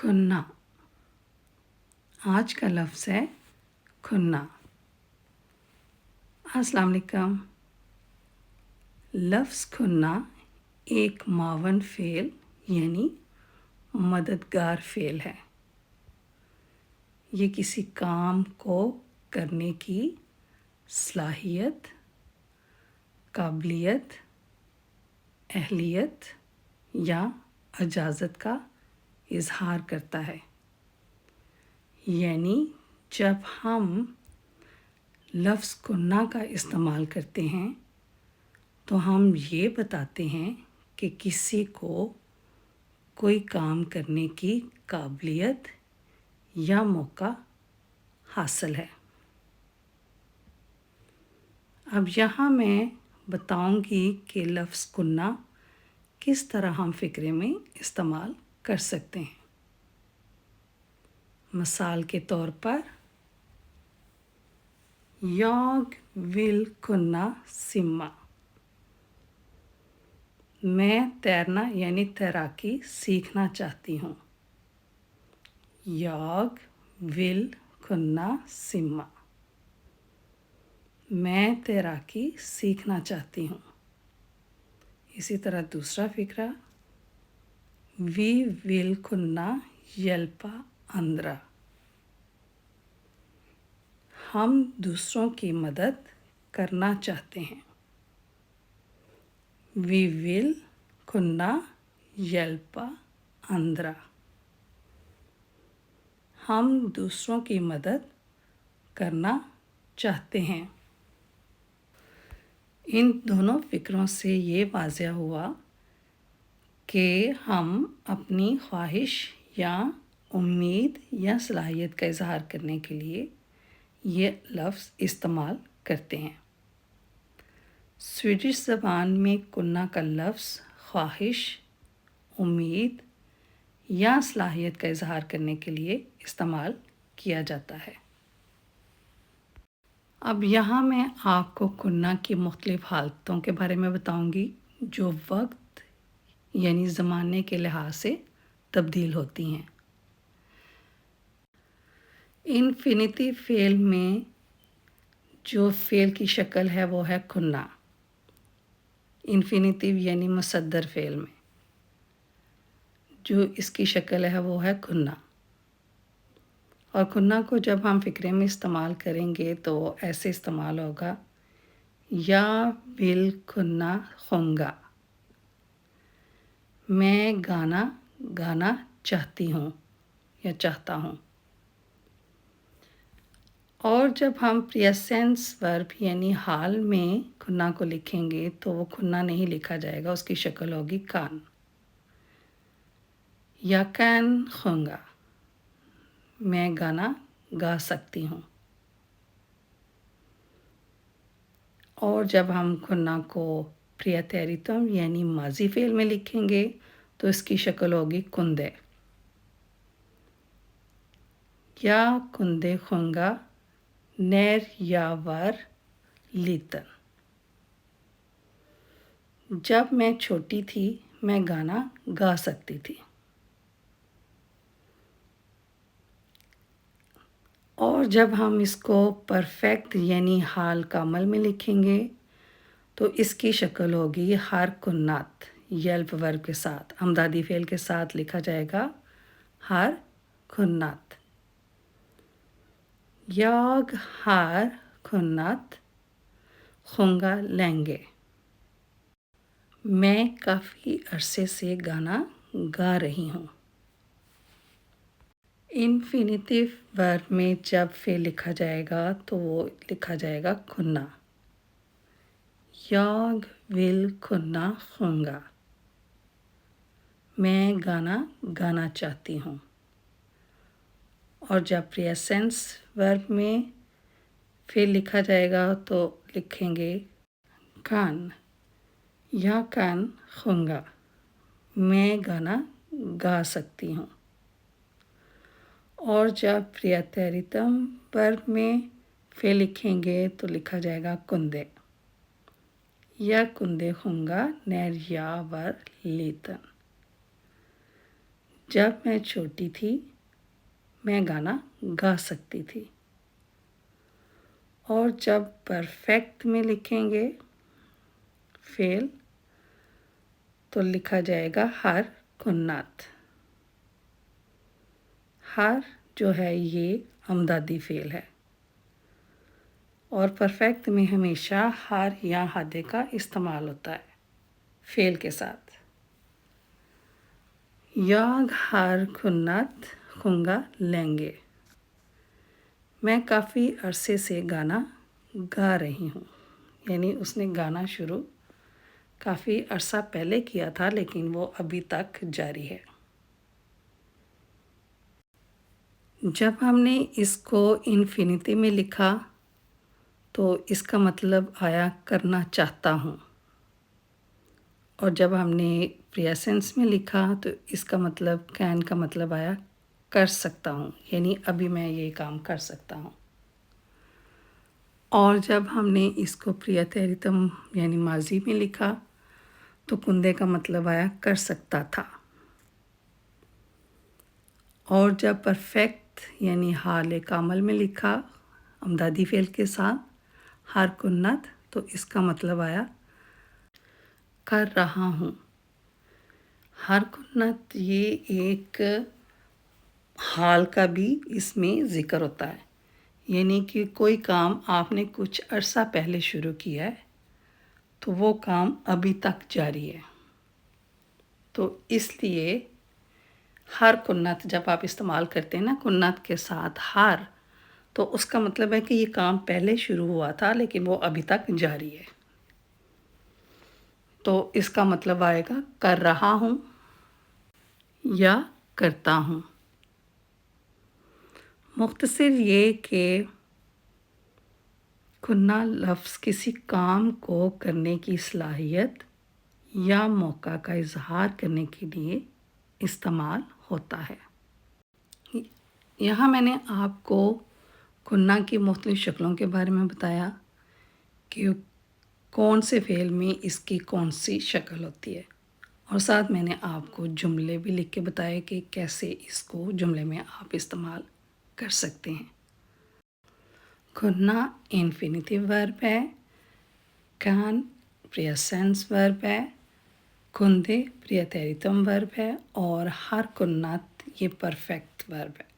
खुन्ना। आज का लफ्ज़ है खुन्ना। अस्सलाम वालेकुम। लफ्ज़ खुन्ना एक मावन फ़ेल यानी मददगार फ़ेल है। ये किसी काम को करने की सलाहियत, काबिलियत, अहलियत या इजाज़त का इज़हार करता है। यानी जब हम लफ्ज़ कुन्ना का इस्तेमाल करते हैं तो हम ये बताते हैं कि किसी को कोई काम करने की काबिलियत या मौका हासिल है। अब यहाँ मैं बताऊंगी कि लफ्ज़ कुन्ना किस तरह हम फ़िक्रे में इस्तेमाल कर सकते हैं। मिसाल के तौर पर Jag vill kunna simma। मैं तैरना यानी तैराकी सीखना चाहती हूँ। Jag vill kunna simma। मैं तैराकी सीखना चाहती हूँ। इसी तरह दूसरा फ़िक्रा Vi vill kunna hjälpa andra। हम दूसरों की मदद करना चाहते हैं। Vi vill kunna hjälpa andra। हम दूसरों की मदद करना चाहते हैं। इन दोनों फ़िक्रों से ये वाज़ह हुआ कि हम अपनी ख्वाहिश या उम्मीद या सलाहियत का इज़हार करने के लिए ये लफ्ज़ इस्तेमाल करते हैं। स्वीडिश ज़बान में कुन्ना का लफ्ज़ ख्वाहिश, उम्मीद या सलाहियत का इज़हार करने के लिए इस्तेमाल किया जाता है। अब यहाँ मैं आपको कुन्ना की मुख्तलिफ़ हालतों के बारे में बताऊँगी जो वक्त यानी ज़माने के लिहाज से तब्दील होती हैं। इन्फिनिटिव फ़ेल में जो फ़ेल की शक्ल है वो है खुन्ना। इन्फिनिटिव यानी मुसद्दर फ़ेल में जो इसकी शक्ल है वो है खुन्ना। और खुन्ना को जब हम फ़िक्रे में इस्तेमाल करेंगे तो वो ऐसे इस्तेमाल होगा या विल खुन्ना खुंगा। मैं गाना चाहती हूँ या चाहता हूँ। और जब हम प्रेजेंट वर्ब यानी हाल में खुन्ना को लिखेंगे तो वो खुन्ना नहीं लिखा जाएगा, उसकी शक्ल होगी कान या कैन खुंगा। मैं गाना गा सकती हूँ। और जब हम खुन्ना को प्रियतैरितम यानी माजी फ़ेल में लिखेंगे तो इसकी शक्ल होगी कुंदे या कुंदे खुंगा नैर या वर लीतन। जब मैं छोटी थी मैं गाना गा सकती थी। और जब हम इसको परफेक्ट यानी हाल कामल में लिखेंगे तो इसकी शक्ल होगी हर कुन्नात यल्प वर्ब के साथ, अमदादी फ़ेल के साथ लिखा जाएगा हर कुन्नात। Jag har kunnat sjunga länge। मैं काफ़ी अरसे से गाना गा रही हूँ। इन्फिनिटिव वर्ब में जब फ़ेल लिखा जाएगा तो वो लिखा जाएगा खुन्ना। Jag vill kunna sjunga। मैं गाना चाहती हूँ। और जब प्रेजेंट वर्ब में फ़ेल लिखा जाएगा तो लिखेंगे कान या कान खुंगा। मैं गाना गा सकती हूँ। और जब प्रियतैरितम वर्ब में फ़ेल लिखेंगे तो लिखा जाएगा कुंदे या कुंदे खुंगा नैर या वर लीतन। जब मैं छोटी थी मैं गाना गा सकती थी। और जब परफेक्ट में लिखेंगे फेल तो लिखा जाएगा हर कुन्नत। हर जो है ये अमदादी फेल है और परफेक्ट में हमेशा हर या हादे का इस्तेमाल होता है फेल के साथ। याग हर कुन्नत खुंगा लेंगे। मैं काफ़ी अरसे से गाना गा रही हूँ, यानी उसने गाना शुरू काफ़ी अरसा पहले किया था लेकिन वो अभी तक जारी है। जब हमने इसको इन्फिनिटी में लिखा तो इसका मतलब आया करना चाहता हूँ, और जब हमने प्रेजेंस में लिखा तो इसका मतलब कैन का मतलब आया कर सकता हूँ, यानी अभी मैं ये काम कर सकता हूँ। और जब हमने इसको प्रियतरितम यानी माजी में लिखा तो कुंदे का मतलब आया कर सकता था। और जब परफेक्ट यानी हाल कामल में लिखा अमदादी फेल के साथ हर कुन्नत तो इसका मतलब आया कर रहा हूँ। हर कुन्नत ये एक हाल का भी इसमें ज़िक्र होता है, यानी कि कोई काम आपने कुछ अरसा पहले शुरू किया है तो वो काम अभी तक जारी है। तो इसलिए हर कुन्नत जब आप इस्तेमाल करते हैं ना कुन्नत के साथ हर, तो उसका मतलब है कि ये काम पहले शुरू हुआ था लेकिन वो अभी तक जारी है। तो इसका मतलब आएगा कर रहा हूँ या करता हूँ। मुख्तसर ये कि कुन्ना लफ्ज़ किसी काम को करने की सलाहियत या मौका का इजहार करने के लिए इस्तेमाल होता है। यहाँ मैंने आपको कुन्ना की मुख्तलिफ़ शक्लों के बारे में बताया कि कौन से फ़ेल में इसकी कौन सी शक्ल होती है, और साथ मैंने आपको जुमले भी लिख के बताए कि कैसे इसको जुमले में आप इस्तेमाल कर सकते हैं। कुन्ना इन्फिनिटिव वर्ब है, कान प्रेजेंस वर्ब है, कुंदे प्रियतरितम वर्ब है और हर कुन्नत ये परफेक्ट वर्ब है।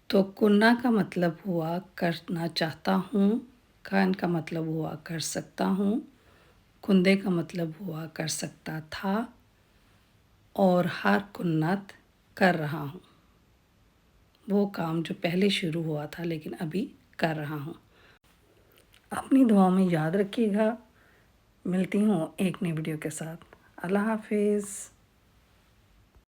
तो कुन्ना का मतलब हुआ करना चाहता हूँ, कान का मतलब हुआ कर सकता हूँ, कुंदे का मतलब हुआ कर सकता था और हर कुन्नत कर रहा हूँ, वो काम जो पहले शुरू हुआ था लेकिन अभी कर रहा हूँ। अपनी दुआ में याद रखिएगा। मिलती हूँ एक नई वीडियो के साथ। अल्लाह हाफिज़।